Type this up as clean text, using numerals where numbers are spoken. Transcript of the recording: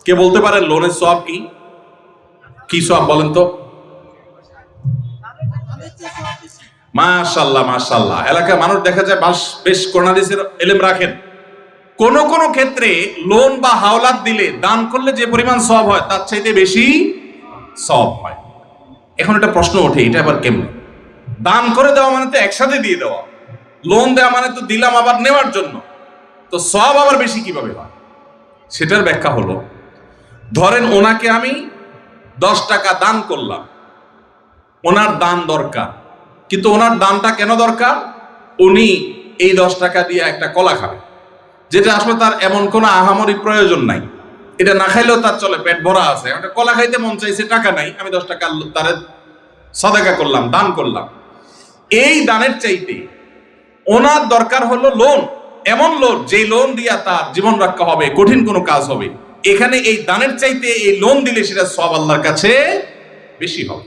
কে বলতে পারেন লোনের সওয়াব কি? কি সওয়াব বলেন তো? মাশাআল্লাহ মাশাআল্লাহ। এলাকার মানুষ দেখা যায় বেশ কোরআন হাদিসের ইলম রাখেন। কোন কোন ক্ষেত্রে লোন বা হাওলাত দিলে দান করলে যে পরিমাণ সওয়াব হয় তার চাইতে বেশি সওয়াব হয়। এখন একটা প্রশ্ন ওঠে, এটা আবার কেমন? দান করে দেওয়া মানে তো একসাথে দিয়ে দেওয়া, লোন দেওয়া মানে তো দিলাম আবার নেওয়ার জন্য, তো সওয়াব আবার বেশি কিভাবে হয়? সেটার ব্যাখ্যা হলো, ধরেন ওনাকে আমি 10 টাকা দান করলাম, ওনার দান দরকার, কিন্তু ওনার দানটা কেন দরকার? উনি এই 10 টাকা দিয়ে একটা কলা খাবে, যেটা আসলে তার এমন কোনো আহামরি প্রয়োজন নাই, এটা না খাইলেও তার চলে, পেট ভরা আছে, একটা কলা খাইতে মন চাইছে, টাকা নাই, আমি 10 টাকা তার সাদাকা করলাম, দান করলাম। এই দানের চাইতে ওনার দরকার হলো লোন, এমন লোন যে লোন দিয়া তার জীবন রক্ষা হবে, কঠিন কোনো কাজ হবে। এখানে এই দানের চাইতে এই লোন দিলে সেটা সওয়াব আল্লাহর কাছে বেশি হবে।